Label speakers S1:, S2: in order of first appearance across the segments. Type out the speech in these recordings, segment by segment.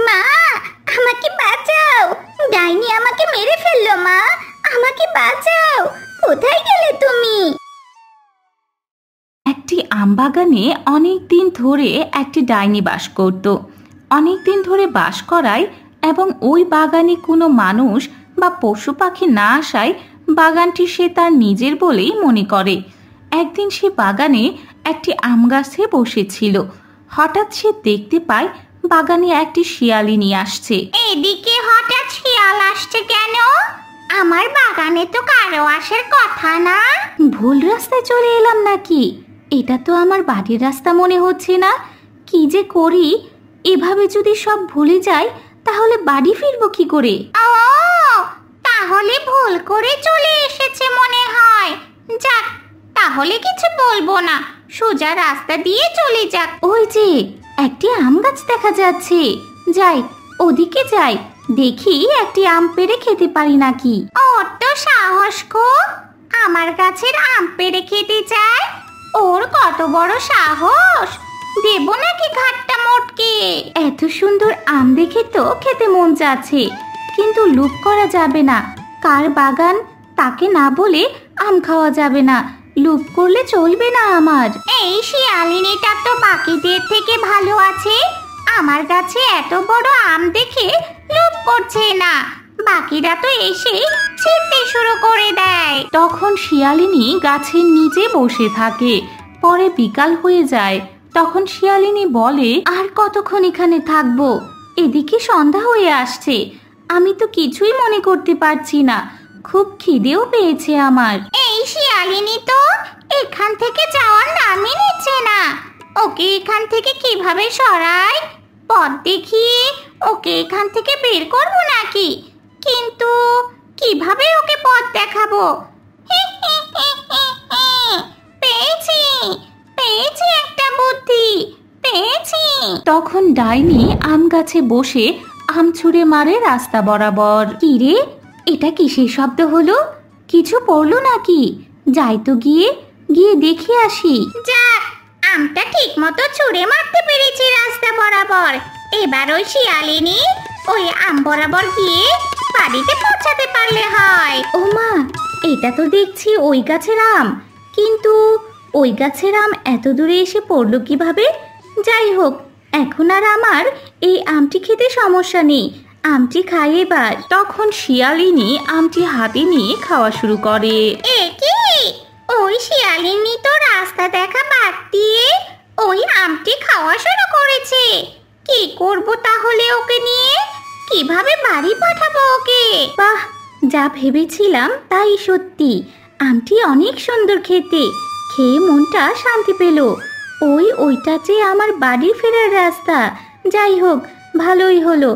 S1: মা, আমাকে বাঁচাও, ডাইনি আমাকে মেরে ফেললো। মা, আমাকে বাঁচাও, কোথায় গেলে তুমি?
S2: একটি আম বাগানে অনেক দিন ধরে একটি ডাইনি বাস করত। অনেক দিন ধরে বাস করায় এবং ওই বাগানে কোনো মানুষ বা পশু পাখি না আসায় বাগানটি সে তার নিজের বলেই মনে করে। একদিন সে বাগানে একটি আম গাছে বসেছিল। হঠাৎ সে দেখতে পায় বাগানে একটি শিয়ালিনী আসছে।
S1: এদিকে হঠাৎ শিয়াল আসছে কেন? আমার বাগানে তো কারো আসার কথা না।
S2: ভুল রাস্তায় চলে এলাম নাকি? এটা তো আমার বাড়ির রাস্তা মনে হচ্ছে না। কি যে করি, এভাবে যদি সব ভুলে যাই তাহলে বাড়ি ফিরবো কি করে?
S1: ও, তাহলে ভুল করে চলে এসেছে মনে হয়। যাক, তাহলে কিছু বলবো না, সোজা রাস্তা দিয়ে চলে যাক।
S2: ওই যে একটি আম গাছ দেখা যাচ্ছে, যাই ওদিকে যাই, দেখি একটি আম পেড়ে খেতে পারি নাকি।
S1: ওর তো সাহস খুব, আমার গাছের আম পেড়ে খেতে চায়। ওর কত বড় সাহস! দেব নাকি ঘাটটা মোটকে?
S2: এত সুন্দর আম দেখে তো খেতে মন যাচ্ছে, কিন্তু লুপ করা যাবে না। কার বাগান তাকে না বলে আম খাওয়া যাবে না, লুপ করলে চলবে না আমার।
S1: এই শিয়ালিনীটা তো বাকিদের থেকে ভালো আছে, আমার গাছে এত বড় আম দেখে লোভ করছে না। বাকিরা তো এসে ছিঁড়তে শুরু করে দেয়।
S2: তখন শিয়ালিনী গাছের নিচে বসে থাকে। পরে বিকাল হয়ে যায়। তখন শিয়ালিনী বলে, আর কতক্ষণ এখানে থাকবো? এদিকে সন্ধ্যা হয়ে আসছে, আমি তো কিছুই মনে করতে পারছি না, খুব খিদেও পেয়েছে আমার।
S1: এই শিয়ালিনী তো এখান থেকে যাওয়ার নামই নিচ্ছে না। ওকে এখান থেকে কিভাবে সরাই? পথ দেখিয়ে ওকে এখান থেকে বের করবো নাকি? কিন্তু কিভাবে ওকে পথ দেখাবো? পেয়েছি, পেয়েছি একটা বুদ্ধি, পেয়েছি।
S2: তখন ডাইনি আম গাছে বসে আম ছুঁড়ে মারে রাস্তা বরাবর। কি রে, এটা কিসের শব্দ হলো? কিছু পড়লো নাকি? যাই তো গিয়ে গিয়ে দেখে আসি।
S1: যাক, আমটা ঠিক মতো ছুঁড়ে মারতে পেরেছি রাস্তা বরাবর। এবার ওই শিয়ালিনী ওই আম বরাবর গিয়ে বাড়িতে পৌঁছাতে পারলে হয়।
S2: ও মা, এটা তো দেখছি ওই গাছের আম, কিন্তু ওই গাছের আম এত দূরে এসে পড়লো কিভাবে? যাই হোক, এখন আর আমার এই আমটি খেতে সমস্যা নেই, আমটি খাই এবার। তখন শিয়ালিনী আমটি হাতে নিয়ে খাওয়া শুরু করে।
S1: এ কি, ওই শিয়ালিনী তো রাস্তা দেখা বাদ দিয়ে ওই আমটি খাওয়া শুরু করেছে। কি করব তাহলে ওকে নিয়ে? কিভাবে বাড়ি পাঠাবো ওকে?
S2: বাহ, যা ভেবেছিলাম তাই সত্যি, আমটি অনেক সুন্দর খেতে, খেয়ে মনটা শান্তি পেল। ওইটা যে আমার বাড়ি ফেরার রাস্তা। যাই হোক, ভালোই হলো,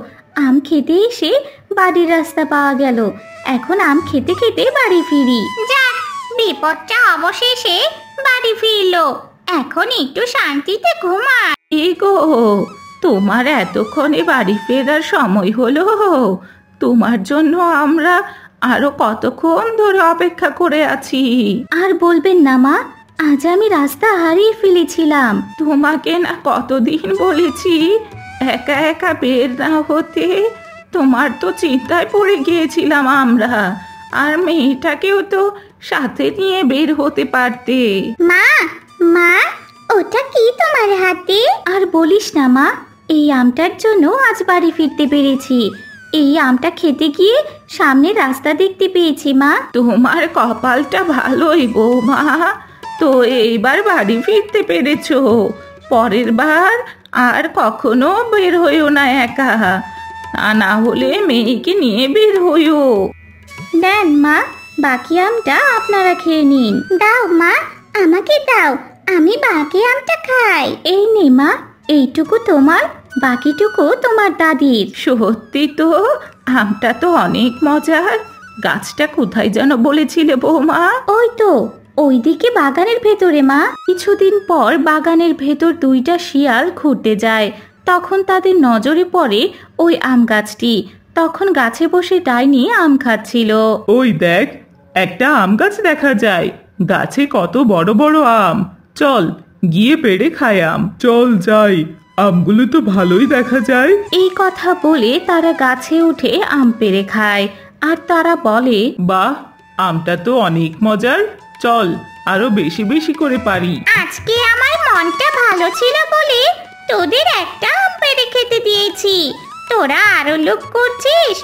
S2: আম খেতে এসে বাড়ির রাস্তা পাওয়া গেল। এখন আম খেতে খেতে বাড়ি ফিরি।
S1: যাক, বিপদটা অবশেষে বাড়ি ফিরলো। এখন একটু শান্তিতে ঘুমায়।
S2: এই গো, তোমার এতক্ষণে বাড়ি ফেরার সময় হলো? তোমার জন্য আমরা আরো কতক্ষণ ধরে অপেক্ষা করে আছি। আর বলবেন না মা, আজ আমি রাস্তা হারিয়ে ফেলেছিলাম। তোমাকে না কতদিন বলেছি একা একা বের না হতে? তোমার তো চিন্তায় পড়ে গিয়েছিলাম আমরা, আর মেয়েটাকেও তো সাথে নিয়ে বের হতে পারতে।
S1: মা, মা, ওটা কি তোমার হাতে?
S2: আর বলিস না মা, এই আমটার জন্য আজ বাড়ি ফিরতে পেরেছি। এই আমটা খেতে গিয়ে সামনে রাস্তা দেখতে পেয়েছি মা। তোমার কপালটা ভালোই বৌমা, তো এইবার বাড়ি ফিরতে পেরেছো। পরের বার আর কখনো বের হইও না একা, না হলে মেয়েকে নিয়ে বের হইও। দেন মা, বাকি আমটা আপনারা খেয়ে নিন।
S1: দাও মা, আমাকে দাও, আমি বাকি আমটা খাই।
S2: এই নে মা, এইটুকু তোমার, বাকিটুকু তোমার দাদির। সত্যি তো, আমটা তো অনেক মজার। গাছটা কোথায় যেন বলেছিলে বৌমা? ওই তো ওইদিকে বাগানের ভেতরে মা। কিছুদিন পর বাগানের ভেতর দুইটা শিয়াল ঘুরতে যায়। তখন তাদের নজরে পড়ে ওই আম গাছটি। তখন গাছে বসে ডাইনি আম খাচ্ছিল।
S3: ওই দেখ, একটা আম গাছ দেখা যায়, গাছে কত বড় বড় আম। চল গিয়ে পেড়ে খাই আম। চল যাই, আমগুলো তো ভালোই দেখা যায়।
S2: এই কথা বলে তারা গাছে উঠে আম পেড়ে খায় আর তারা বলে,
S3: বাহ, আমটা তো অনেক মজার। চল, আরো বেশি বেশি করে পারি।
S1: আজকে আমার মনটা ভালো ছিল বলে তোদের একটা আম পেড়ে খেতে দিয়েছি। তোরা আরো লোভ করছিস,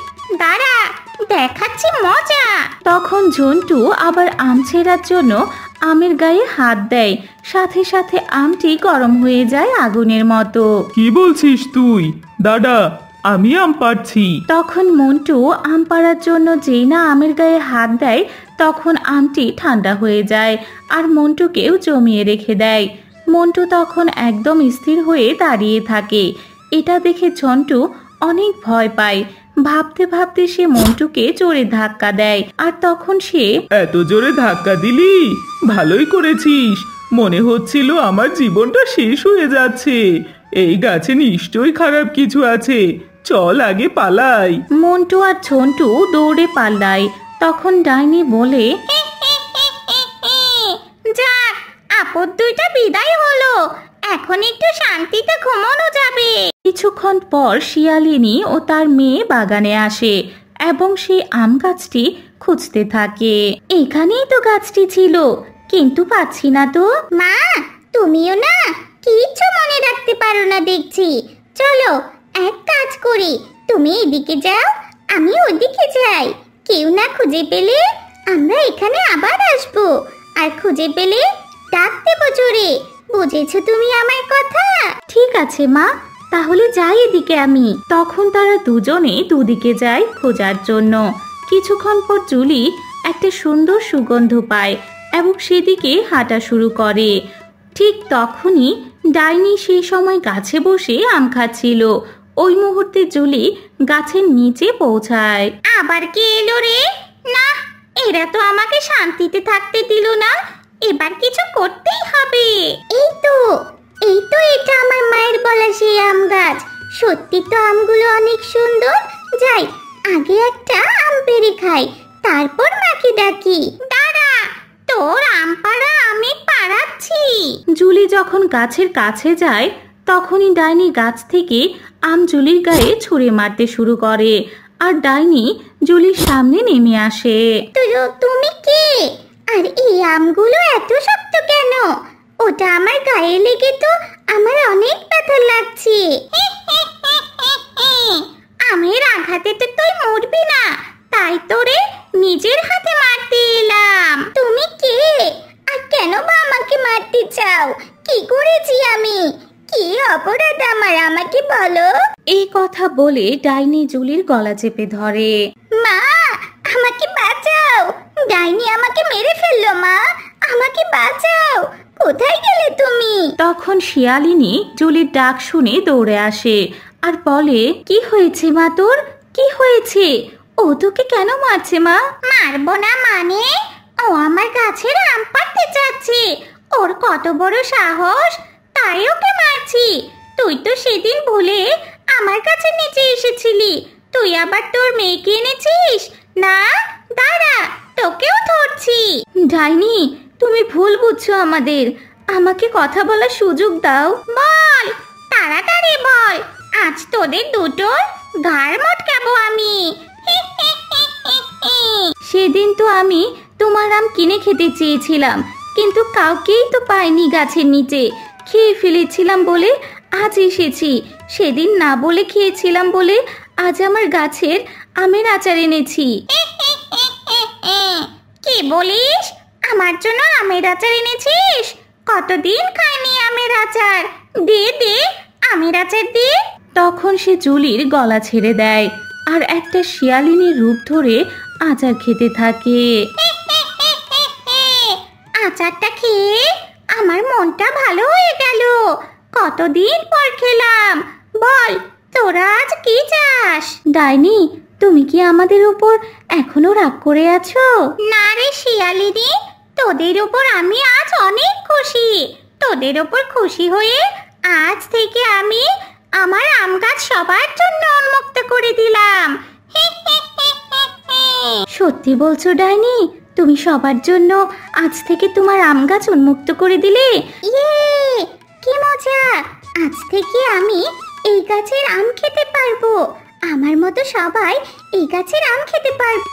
S1: দাঁড়া দেখাচ্ছি মজা।
S2: তখন ঝন্টু আবার আম ছেঁড়ার জন্য আমের গায়ে হাত দেয়, সাথে সাথে আমটি গরম হয়ে যায় আগুনের মতো।
S3: কি বলছিস তুই? দাদা, আমি আম পাড়ছি।
S2: তখন মন্টু আম পাড়ার জন্য যেই না আমের গায়ে হাত দেয়, তখন আমটি ঠান্ডা হয়ে যায় আর মন্টুকেও জমিয়ে রেখে দেয়। মন্টু তখন একদম স্থির হয়ে দাঁড়িয়ে থাকে। এটা দেখে ঝন্টু অনেক ভয় পায়। ভাবতে ভাবতে সে মন্টুকে জোরে ধাক্কা দেয় আর তখন সে
S3: এত জোরে ধাক্কা দিলি? ভালোই করেছিস। মনে হচ্ছিল আমার জীবনটা শেষ হয়ে যাচ্ছে। এই গাছে নিশ্চয়ই খারাপ কিছু আছে। চল আগে পালাই।
S2: মন্টু আর ঝন্টু দৌড়ে পালায়। তখন ডাইনি বলে,
S1: যাক, আপদ দুইটা বিদায় হলো। এখন একটু শান্তিতে ঘুমানো যাবে।
S2: কিছুক্ষণ পর শিয়ালিনী ও তার মেয়ে বাগানে আসে এবং সেই আম গাছটি খুঁজতে থাকে। এখানেই তো গাছটি ছিল, কিন্তু পাচ্ছি না তো।
S1: মা, তুমিও না কিচ্ছু মনে রাখতে পারো না দেখছি। চলো এক কাজ করি, তুমি এদিকে যাও, আমি ওদিকে যাই। কেউ না খুঁজে পেলে আমরা এখানে আবার আসবো, আর খুঁজে পেলে ডাক দেবো জোরে। বুঝেছো তুমি আমার কথা?
S2: ঠিক আছে মা, তাহলে যাই এদিকে আমি। তখন তারা দুজনে দুদিকে যায় খোঁজার জন্য। কিছুক্ষণ পর জুলি একটা সুন্দর সুগন্ধ পায় এবং সেদিকে হাঁটা শুরু করে। ঠিক তখনই ডাইনি সেই সময় গাছে বসে আম খাচ্ছিল। ওই মুহূর্তে জুলি গাছের নিচে পৌঁছায়।
S1: আবার কে এলো রে? না, এরা তো আমাকে শান্তিতে থাকতে দিল না। এবার কিছু করতেই হবে। এই তো এটা আমার মায়ের বলা সেই আম গাছ। সত্যি তো আমগুলো অনেক সুন্দর। যাই, আগে একটা আম পেড়ে খাই, তারপর মাকে ডাকি। দাঁড়া, তোর আম পাড়া আমি পাড়াচ্ছি।
S2: জুলি যখন গাছের কাছে যায়, তখনই ডাইনি গাছ থেকে আম জুলির গায়ে ছুঁড়ে মারতে শুরু করে আর ডাইনি জুলির সামনে নেমে আসে।
S1: তুমি কে? আর এই আমগুলো এত শক্ত কেন? ওটা আমার গায়ে লেগে তো আমার অনেক ব্যথা লাগছে। আমের আঘাতে তো তুই মরবি না, তাই তোরে নিজের হাতে মারতে এলাম। তুমি কে? আর কেন বা আমাকে মারতে চাও? কি করেছি আমি? কি অপরাধ আমার, আমাকে বলো।
S2: এই কথা বলে ডাইনি জুলির গলা চেপে ধরে।
S1: মা, আমাকে বাঁচাও। ডাইনি আমাকে মেরে ফেললো। মা, আমাকে বাঁচাও। কোথায় গেলে তুমি?
S2: তখন শিয়ালিনী জুলির ডাক শুনে দৌড়ে আসে আর বলে, কি হয়েছে মা তোর? কি হয়েছে? ও তোকে কেন মারছে মা?
S1: মারবো না মানে? ও আমার গাছের আম পাড়তে চাচ্ছে। ওর কত বড় সাহস, তাই ওকে মারছি। তুই তো সেদিন ভুলে আমার কাছে নিচে এসেছিলি, তুই আবার তোর মেয়েকে এনেছিস না? দাঁড়া, তোকেও ধরছি।
S2: ডাইনি, তুমি ভুল বুঝছো আমাদের। আমাকে কথা বলার সুযোগ দাও।
S1: বল, তাড়াতাড়ি বল, আজ তোদের দুটোর ঘাড় মটকাবো আমি।
S2: সেদিন তো আমি তোমার আম কিনে খেতে চেয়েছিলাম, কিন্তু কাউকেই তো পাইনি গাছের নিচে। খেয়ে ফেলেছিলাম বলে আজ এসেছি। সেদিন না বলে খেয়েছিলাম বলে আজ আমার গাছের আমের আচার এনেছি।
S1: কি বলিস? আমার জন্য আমের আচার এনেছিস? কতদিন খাইনি আমের আচার। দে দে, আমের আচার দে।
S2: তখন সে জুলির গলা ছেড়ে দেয় আর একটা শিয়ালিনীর রূপ ধরে আচার খেতে থাকে।
S1: আচারটা খেয়ে আমার মনটা ভালো হয়ে গেল। কতদিন পর খেলাম। বল, তোরা আজ কি চাস?
S2: ডাইনি, তুমি কি আমাদের উপর এখনো রাগ করে আছো?
S1: না রে শিয়ালিনী, তোদের উপর আমি আজ অনেক খুশি। তোদের উপর খুশি হয়ে আজ থেকে আমি আমার আম গাছ সবার জন্য উন্মুক্ত করে দিলাম।
S2: সত্যি বলছো ডাইনি? তুমি সবার জন্য আজ থেকে তোমার আম গাছ উন্মুক্ত করে দিলে?
S1: ইয়ে, কি মজা! আজ থেকে আমি এই গাছের আম খেতে পারবো। আমার মতো সবাই এই গাছের আম খেতে পারবে।